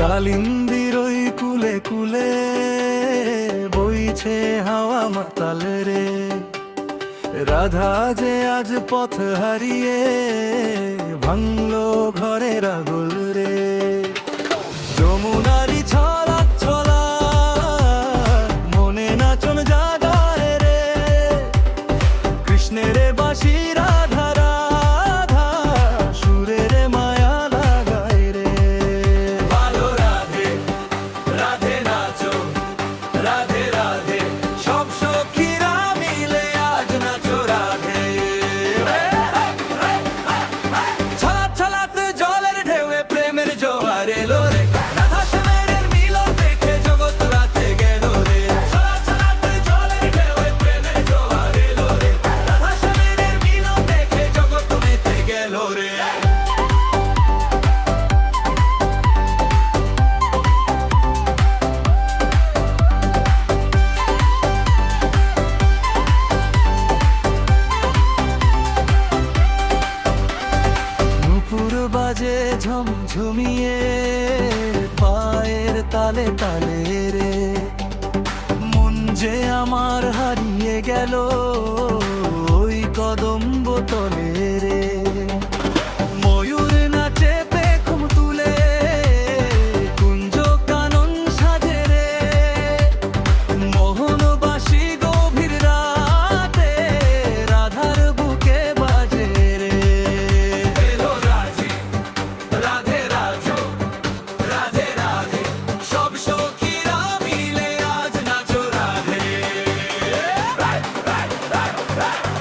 কালিন্দির ওই কুলে কুলে বইছে হাওয়া মাতাল রে, রাধা যে আজ পথ হারিয়ে ভাঙলো ঘরের আগুল রে। যমুনারি ছলা ছলা মনে নাচন জাগায় রে, কৃষ্ণের বাঁশি রাধা রাধা সুরের মায়া লাগায় রে। ভালো রাধে রাধে নাচো, রাধে রাধে সব সখীরা মিলে আজ নাচো রাধে। ছলা ছলাতে জলের ঢেউয়ে প্রেমের জোয়ার এলো রে, রাধা শ্যামের মিলন দেখে জগৎ রাতে গেল রে। ছলা ছলাতে জলের ঢেউয়ে প্রেমের জোয়ার এলো রে, রাধা শ্যামের মিলন দেখে জগৎ মেতে গেল রে। নুপুর বাজে ঝমঝমিয়ে পায়ের তালে তালে রে, মন যে আমার হারিয়ে গেল ওই কদম্ব তলে রে। ময়ূর নাচে পেখম তুলে কুঞ্জ কানন সাজে রে, মোহনবাসী গভীর রাতে রাধার বুকে বাজে রে। এলো রাধে রাধে রাধো, রাধে রাধে সব সখীরা মিলে আজ নাচো রাধে।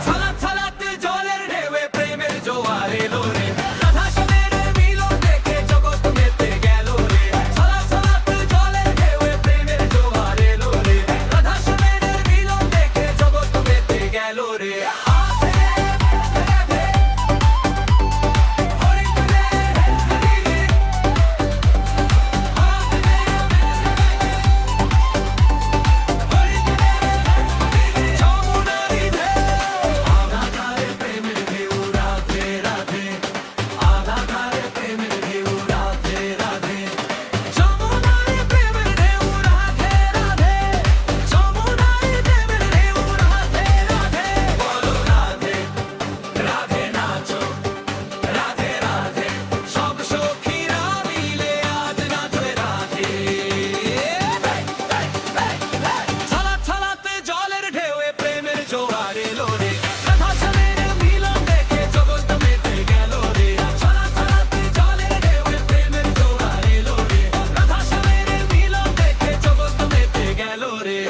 ছলা ছলাতে জলের ঢেউয়ে প্রেমের জোয়ার এলো রে, রাধা শ্যামের মিলন দেখে জগৎ মেতে গেল রে। ছলা ছলাতে জলের ঢেউয়ে প্রেমের জোয়ার এলো রে, রাধা শ্যামের মিলন দেখে জগৎ মেতে গেল রে। ছলা ছলাতে জলের ঢেউয়ে প্রেমের জোয়ার এলো রে, রাধা শ্যামের মিলন দেখে জগৎ মেতে গেল রে। ছলা ছলাতে জলের ঢেউয়ে প্রেমের জোয়ার এলো রে, রাধা শ্যামের মিলন দেখে জগৎ মেতে গেল রে।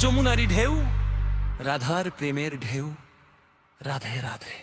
যমুনারি ঢেউ, রাধার প্রেমের ঢেউ, রাধে রাধে।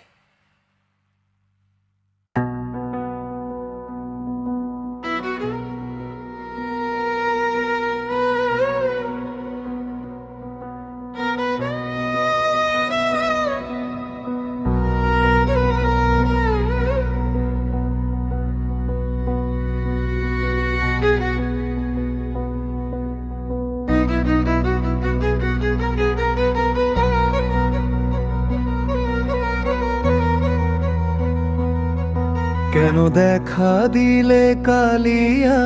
কেন দেখা দিলে কালিয়া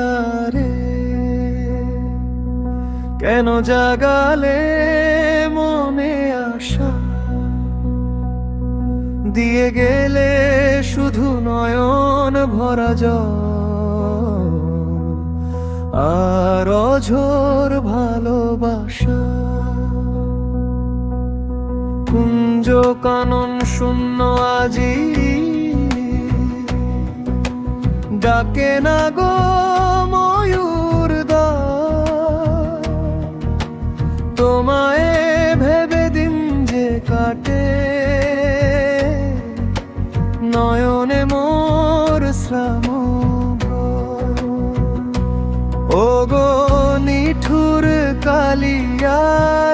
রে, কেন জাগালে মনে আশা, দিয়ে গেলে শুধু নয়ন ভরা জল আর অঝোর ভালোবাসা। কুঞ্জ কানন শূন্য আজি ডাকে না গো ময়ূর দল, তোমায় ভেবে দিন যে কাটে নয়নে মোর শ্রাম। কালিয়া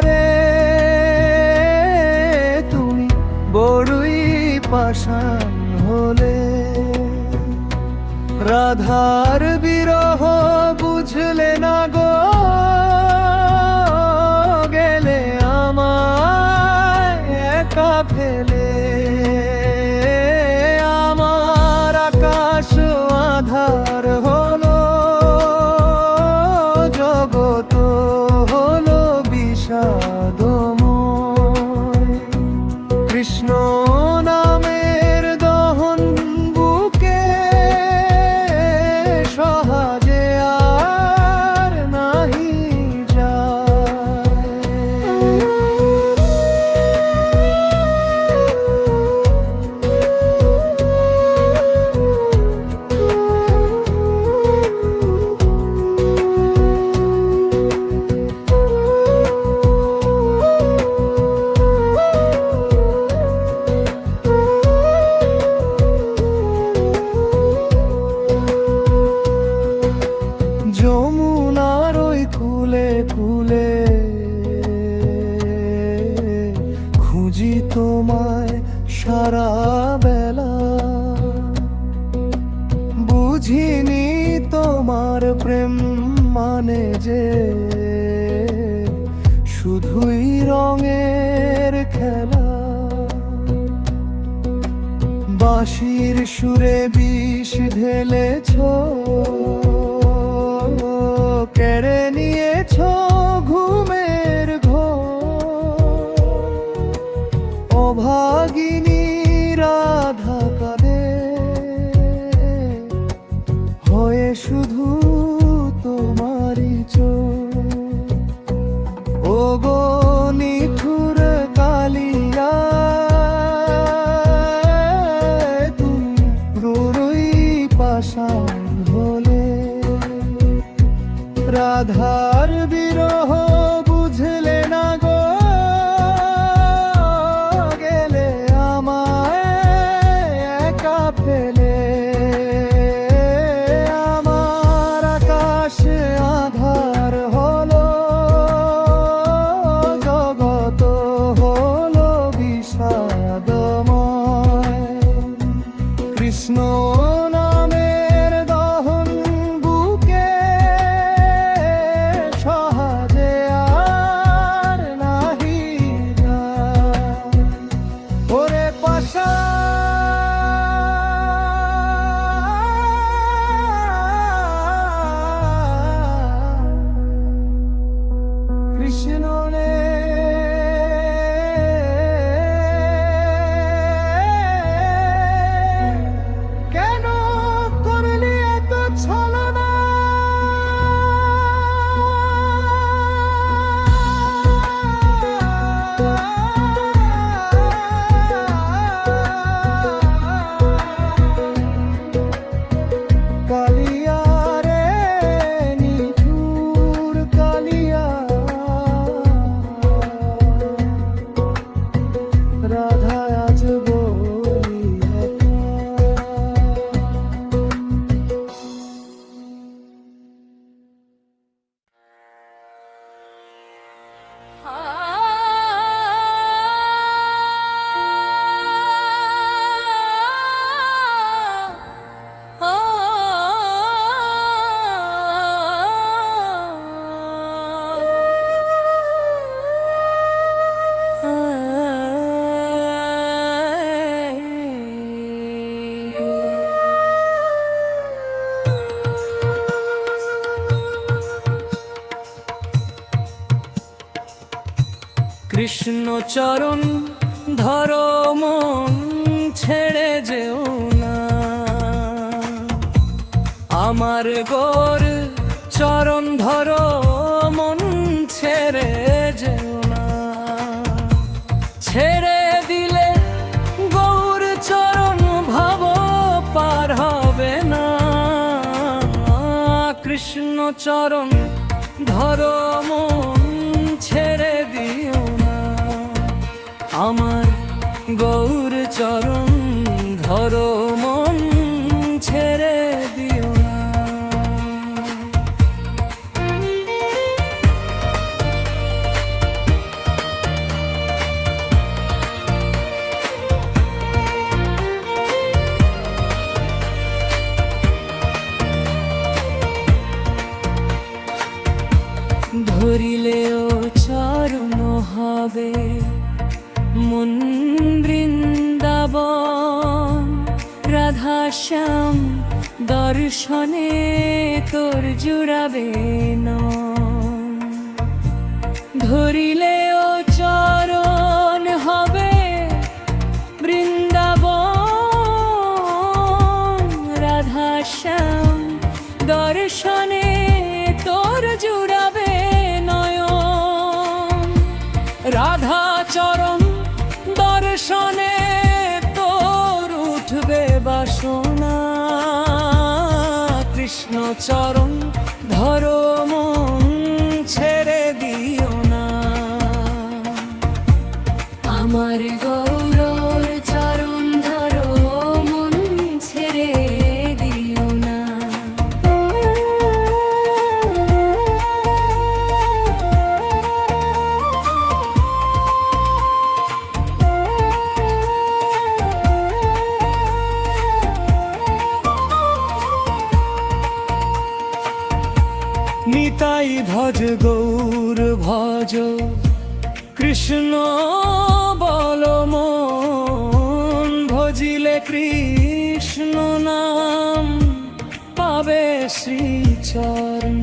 রে তুমি বড়ই পাষাণ হলে, রাধার বিরহ বুঝলে না গো, গেলে আমায় একা ফেলে। আমার আকাশ আধার হলো, জগত হলো বিষাদময়। কৃষ্ণ নামের দহন বুকে সহজে আর নাহি যায়। যমুনার ওই কুলে কুলে খুঁজি তোমায় সারা বেলা, বুঝিনি তোমার প্রেম মানে যে শুধুই রঙের খেলা। বাঁশির সুরে বিষ ঢেলেছ, কেড়ে নিয়েছ ঘুমের ঘোর। অভাগিনী রাধা কাঁদে হয়ে শুধু তোমারই চোখ। ও গো নিঠুর কালিয়া তুমি বড়ই পাষাণ হলে, রাধার বিরহ বুঝলে না গো, গেলে আমায় একা ফেলে। আমার আকাশ আধার হলো, জগত হলো বিষাদময়। কৃষ্ণ নামের দহন বুকে সহজে আর নাহি যায়। ওরে পাষাণ কৃষ্ণ রে, কেন করলি এত ছলনা? কালিয়া রে নিঠুর কালিয়া, রাধা আজ বলি একা। কৃষ্ণ চরণ ধরো মন ছেড়ে যেও না, আমার গোর চরণ ধরো মন ছেড়ে যেও না। ছেড়ে দিলে গৌর চরণ ভাব পার হবে না। কৃষ্ণ চরণ ধরো মন ছেড়ে দিও না, আমার গৌর চরণ ধরো মন ছেড়ে দিও না। ধরিলেও চরণ হবে মন বৃন্দাবন। রাধা শ্যাম দর্শনে তোর জুড়াবে নয়ন। ধরিলেও চরণ হবে বৃন্দাবন। রাধা শ্যাম দর্শনে তোর জুড়াবে নয়ন। রাধা চরণ দর্শনে তোর উঠবে বাসনা। কৃষ্ণ চরণ ধরো মন ছেড়ে দিও না। আমার গৌরর চরণ ধরো মন ছেড়ে দিও না। নিতাই ভজ গৌর ভজ কৃষ্ণ বল মন। ভজিলে কৃষ্ণ নাম পাবে শ্রীচরণ।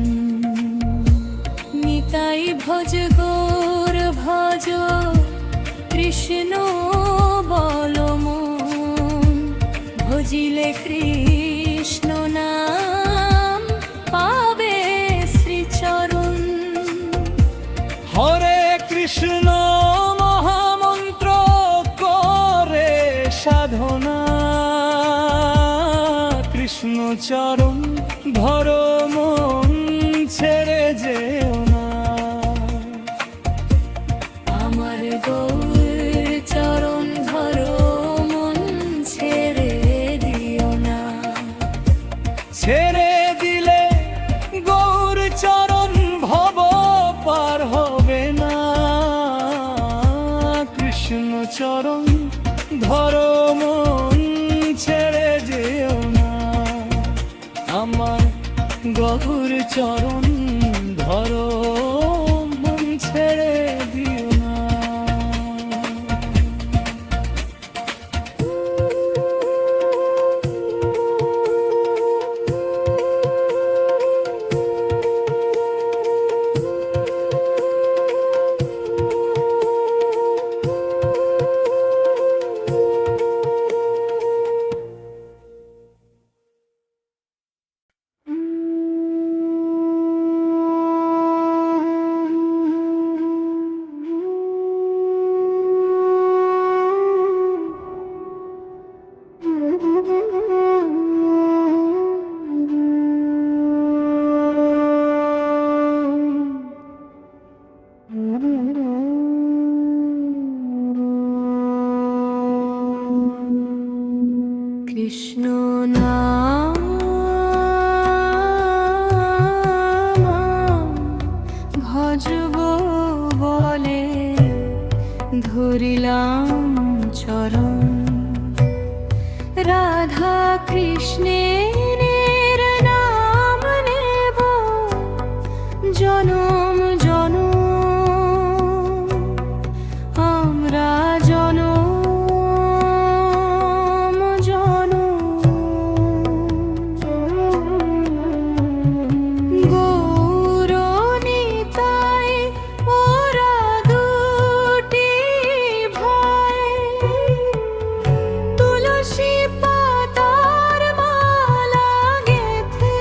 নিতাই ভজ গৌর ভজ কৃষ্ণ বল মন। ভজিলে কৃষ্ণ নাম পাবে শ্রীচরণ। হরে কৃষ্ণ মহামন্ত্র করে সাধনা। কৃষ্ণ চরণ ধরো মন ছেড়ে যেও না। আমার গৌর চরণ ধরো মন ছেড়ে দিও না। ছেড়ে দিলে গৌর চরণ ভব পার হবে না। কৃষ্ণ চরণ ধরো মন ছেড়ে যেও না। আমার গৌর চরণ ধরো মন ছেড়ে দিও না। কৃষ্ণ নাম ভজব বলে ধরিলাম চরণ। রাধা কৃষ্ণের নাম নেব জনম জনম। আমরা জনম জনম। গৌর নিতাই ওরা দুটি ভাই। তুলসী পাতার মালা গেথে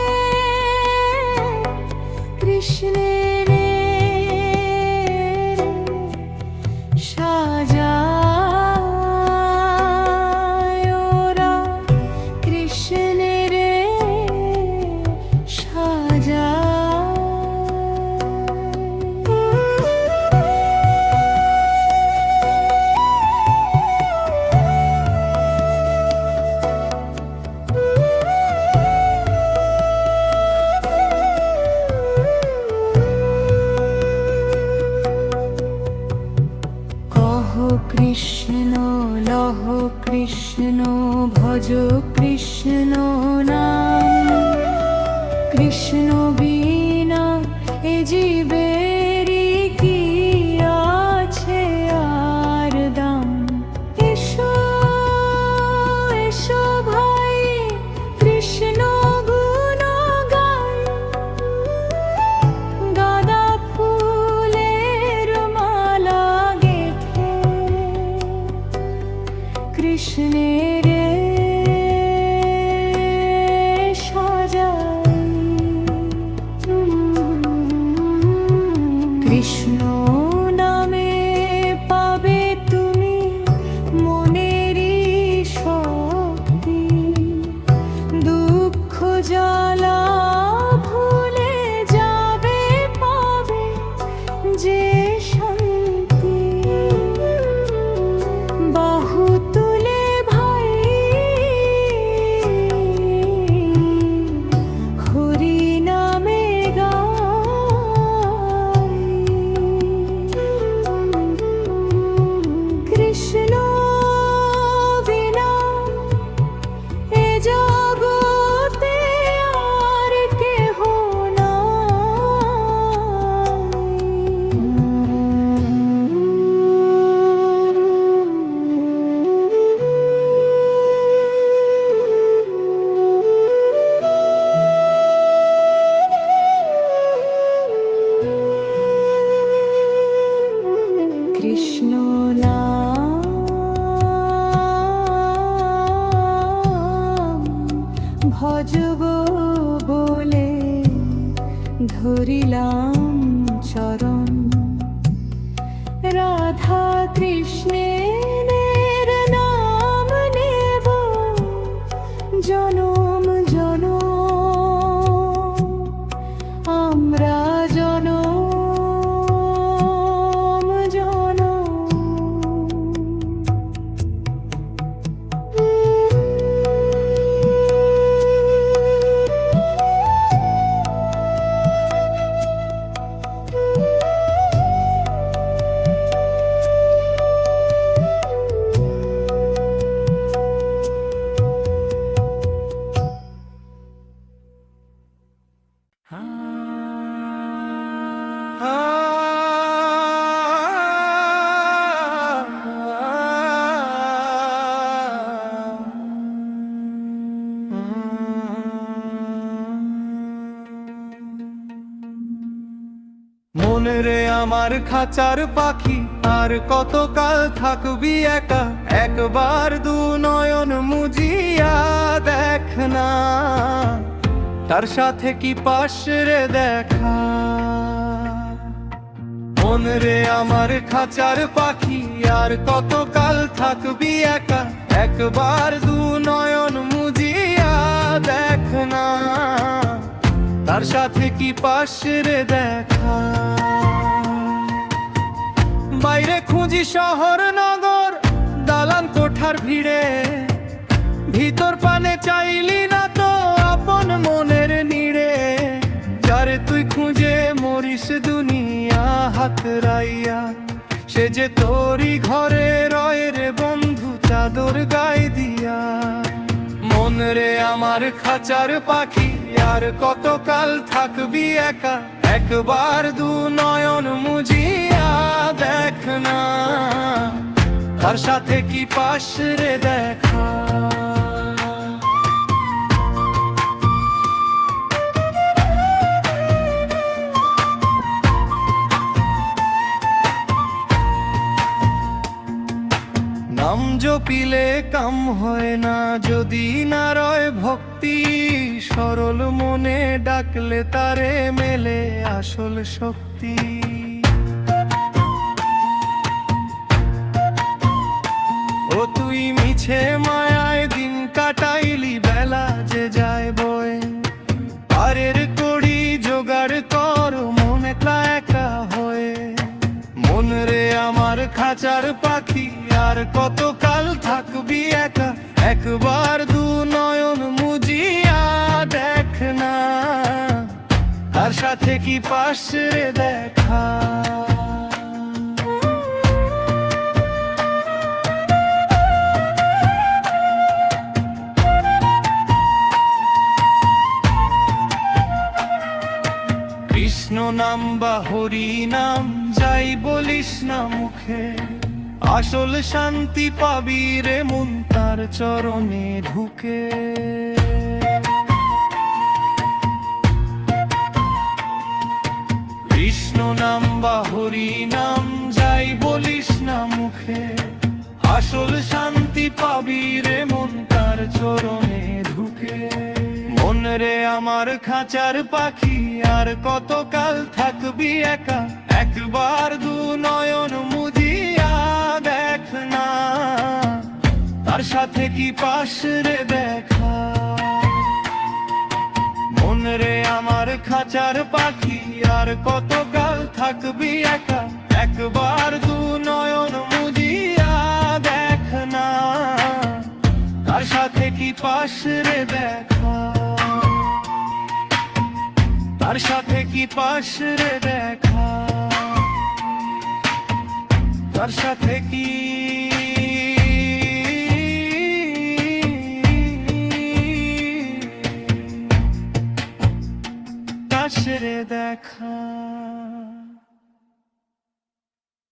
কৃষ্ণের সাজায়। ওরা কৃষ্ণের সাজায়। কহ কৃষ্ণ লহ কৃষ্ণ ভজ কৃষ্ণ নাম। কৃষ্ণ বিনা এ জীবে কৃষ্ণ নামে পাবে তুমি মনেরই শক্তি, দুঃখ জ্বালা ভুলে যাবে, পাবে যে শান্তি। বাহু তুলে ভাই হরি নামে গাই, কৃষ্ণ বিনা এ জগতে আর কেহ নাই। কৃষ্ণ নাম ভজব বলে ধরিলাম চরণ, রাধা কৃষ্ণের নাম নেব জনম জনম, আমরা জনম জনম। মনে রে আমার খাঁচার পাখি, আর কতকাল থাকবি একা, একবার দু নয়ন মুজিয়া দেখ না, তার সাথে কি পাস রে দেখা। মনে রে আমার খাঁচার পাখি, আর কতকাল থাকবি একা, একবার দু নয়ন মুজিয়া দেখ না, তার সাথে কি পাস রে দেখা। বাইরে খুঁজি শহর নগর দালান কোঠার ভিড়ে, ভিতর পানে চাইলি না তো আপন মনের নিড়ে, যারে তুই খুঁজে মরিস দুনিয়া হাতরাইয়া, সে যে তোরই ঘরে রয় রে বন্ধু চাদর গায়ে দিয়া। মন রে আমার খাঁচার পাখি, আর কতকাল থাকবি একা, একবার দু নয়ন মুজিয়া দেখ না, তার সাথে কি পাস রে দেখা। নাম জপিলে কাম হয় না যদি না রয় ভক্তি, সরল মনে ডাকলে তারে মেলে আসল শক্তি। ও তুই মিছে মায়ায় দিন কাটাইলি, বেলা যে যায় বয়ে, পারের কড়ি জোগাড় কর মন একলা একা হয়ে। মন রে আমার খাঁচার পাখি, আর কতকাল থাকবি একা, একবার দু নয়ন মুজিয়া দেখ না, তার সাথে কি পাস রে দেখা। কৃষ্ণ নাম বা হরি নাম যাই বলিস না মুখে, আসল শান্তি পাবি রে মন তার চরণে ঢুকে। কৃষ্ণ নাম বা হরি নাম যাই বলিস না মুখে, আসল শান্তি পাবি রে মন তার চরণে ঢুকে। মন রে আমার খাঁচার পাখি, আর কতকাল থাকবি একা, একবার দু নয়ন মুজিয়া দেখ না, তার সাথে কি পাস রে দেখা। মন রে আমার খাঁচার পাখি, আর কতকাল থাকবি একা, একবার দু নয়ন মুজিয়া দেখ না, তার সাথে কি পাস রে দেখা, তার সাথে কি পাস রে দেখা, তার সাথে কি